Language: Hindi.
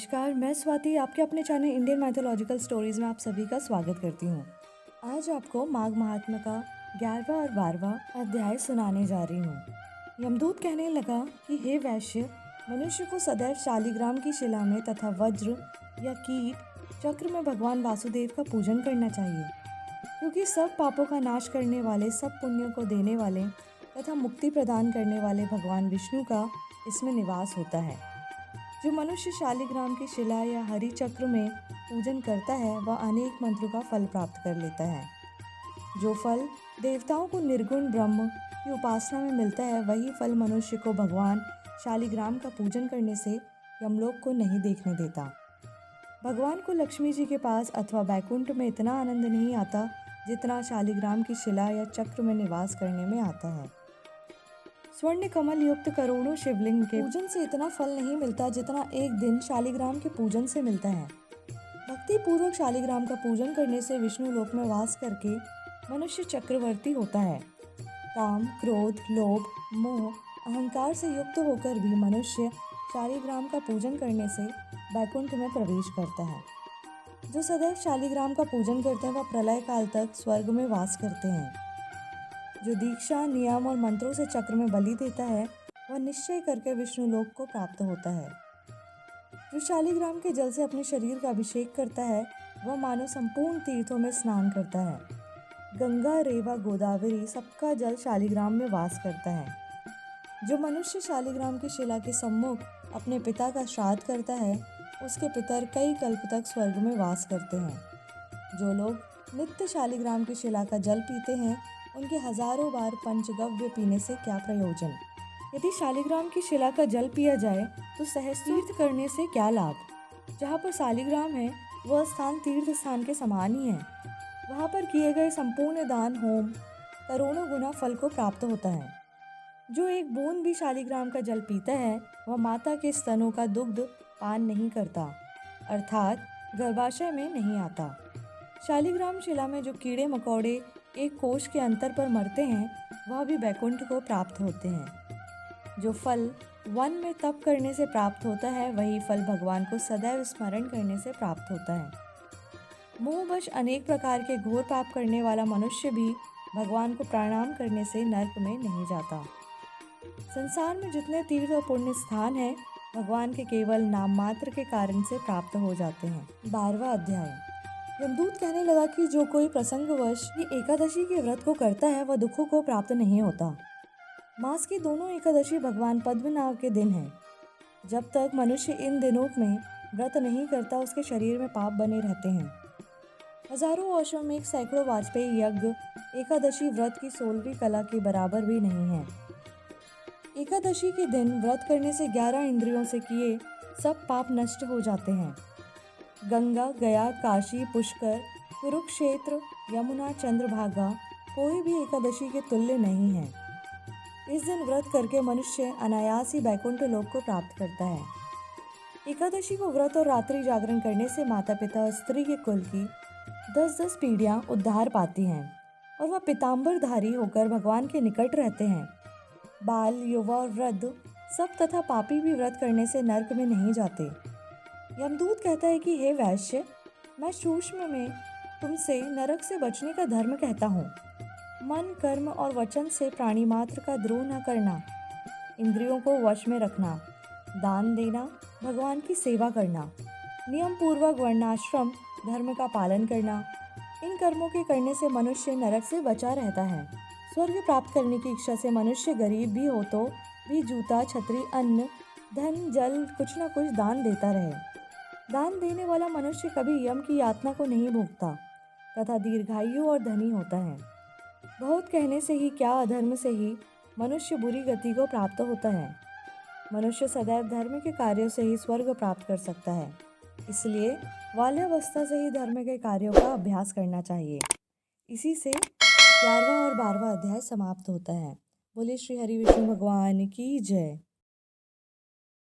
नमस्कार, मैं स्वाति आपके अपने चैनल इंडियन माइथोलॉजिकल स्टोरीज में आप सभी का स्वागत करती हूँ। आज आपको माघ महात्म्य का 11वां और 12वां अध्याय सुनाने जा रही हूँ। यमदूत कहने लगा कि हे वैश्य, मनुष्य को सदैव शालिग्राम की शिला में तथा वज्र या कीट चक्र में भगवान वासुदेव का पूजन करना चाहिए, क्योंकि सब पापों का नाश करने वाले, सब पुण्यों को देने वाले तथा मुक्ति प्रदान करने वाले भगवान विष्णु का इसमें निवास होता है। जो मनुष्य शालिग्राम की शिला या हरि चक्र में पूजन करता है वह अनेक मंत्रों का फल प्राप्त कर लेता है। जो फल देवताओं को निर्गुण ब्रह्म की उपासना में मिलता है, वही फल मनुष्य को भगवान शालिग्राम का पूजन करने से यमलोक को नहीं देखने देता। भगवान को लक्ष्मी जी के पास अथवा वैकुंठ में इतना आनंद नहीं आता जितना शालिग्राम की शिला या चक्र में निवास करने में आता है। स्वर्ण कमल युक्त करोड़ों शिवलिंग के पूजन से इतना फल नहीं मिलता जितना एक दिन शालिग्राम के पूजन से मिलता है। भक्ति पूर्वक शालिग्राम का पूजन करने से विष्णु लोक में वास करके मनुष्य चक्रवर्ती होता है। काम, क्रोध, लोभ, मोह, अहंकार से युक्त होकर भी मनुष्य शालिग्राम का पूजन करने से वैकुंठ में प्रवेश करता है। जो सदैव शालिग्राम का पूजन करते हैं वह प्रलय काल तक स्वर्ग में वास करते हैं। जो दीक्षा, नियम और मंत्रों से चक्र में बलि देता है वह निश्चय करके विष्णु लोक को प्राप्त होता है। जो शालिग्राम के जल से अपने शरीर का अभिषेक करता है वह मानो संपूर्ण तीर्थों में स्नान करता है। गंगा, रेवा, गोदावरी सबका जल शालिग्राम में वास करता है। जो मनुष्य शालिग्राम की शिला के सम्मुख अपने पिता का श्राद्ध करता है उसके पितर कई कल्प तक स्वर्ग में वास करते हैं। जो लोग नित्य शालिग्राम की शिला का जल पीते हैं उनके हजारों बार पंचगव्य पीने से क्या प्रयोजन। यदि शालिग्राम की शिला का जल पिया जाए तो सहस्तीर्थ करने से क्या लाभ। जहाँ पर शालिग्राम है वह स्थान तीर्थ स्थान के समान ही है। वहाँ पर किए गए संपूर्ण दान, होम करोड़ों गुना फल को प्राप्त होता है। जो एक बूंद भी शालिग्राम का जल पीता है वह माता के स्तनों का दुग्ध पान नहीं करता, अर्थात गर्भाशय में नहीं आता। शालिग्राम शिला में जो कीड़े मकोड़े एक कोष के अंतर पर मरते हैं वह भी वैकुंठ को प्राप्त होते हैं। जो फल वन में तप करने से प्राप्त होता है वही फल भगवान को सदैव स्मरण करने से प्राप्त होता है। मोहवश अनेक प्रकार के घोर पाप करने वाला मनुष्य भी भगवान को प्रणाम करने से नरक में नहीं जाता। संसार में जितने तीर्थ और पुण्य स्थान हैं भगवान के केवल नाम मात्र के कारण से प्राप्त हो जाते हैं। 12वां अध्याय। यमदूत कहने लगा कि जो कोई प्रसंगवश ये एकादशी के व्रत को करता है वह दुखों को प्राप्त नहीं होता। मास की दोनों एकादशी भगवान पद्मनाभ के दिन है। जब तक मनुष्य इन दिनों में व्रत नहीं करता उसके शरीर में पाप बने रहते हैं। हजारों वर्षों में सैकड़ों वाजपेयी यज्ञ एकादशी व्रत की 16वीं कला के बराबर भी नहीं है। एकादशी के दिन व्रत करने से 11 इंद्रियों से किए सब पाप नष्ट हो जाते हैं। गंगा, गया, काशी, पुष्कर, कुरुक्षेत्र, यमुना, चंद्रभागा कोई भी एकादशी के तुल्य नहीं है। इस दिन व्रत करके मनुष्य अनायास ही वैकुंठ लोक को प्राप्त करता है। एकादशी को व्रत और रात्रि जागरण करने से माता पिता और स्त्री के कुल की 10-10 पीढ़ियां उद्धार पाती हैं और वह पीताम्बरधारी होकर भगवान के निकट रहते हैं। बाल, युवा और वृद्ध सब तथा पापी भी व्रत करने से नरक में नहीं जाते। यमदूत कहता है कि हे वैश्य, मैं सूक्ष्म में तुमसे नरक से बचने का धर्म कहता हूँ। मन, कर्म और वचन से प्राणी मात्र का द्रोह न करना, इंद्रियों को वश में रखना, दान देना, भगवान की सेवा करना, नियम पूर्वक वर्णाश्रम धर्म का पालन करना, इन कर्मों के करने से मनुष्य नरक से बचा रहता है। स्वर्ग प्राप्त करने की इच्छा से मनुष्य गरीब भी हो तो भी जूता, छतरी, अन्न, धन, जल कुछ न कुछ दान देता रहे। दान देने वाला मनुष्य कभी यम की यातना को नहीं भोगता तथा दीर्घायु और धनी होता है। बहुत कहने से ही क्या, अधर्म से ही मनुष्य बुरी गति को प्राप्त होता है। मनुष्य सदैव धर्म के कार्यों से ही स्वर्ग प्राप्त कर सकता है, इसलिए बाल्यावस्था से ही धर्म के कार्यों का अभ्यास करना चाहिए। इसी से 11वां और 12वां अध्याय समाप्त होता है। बोले श्री हरि विष्णु भगवान की जय।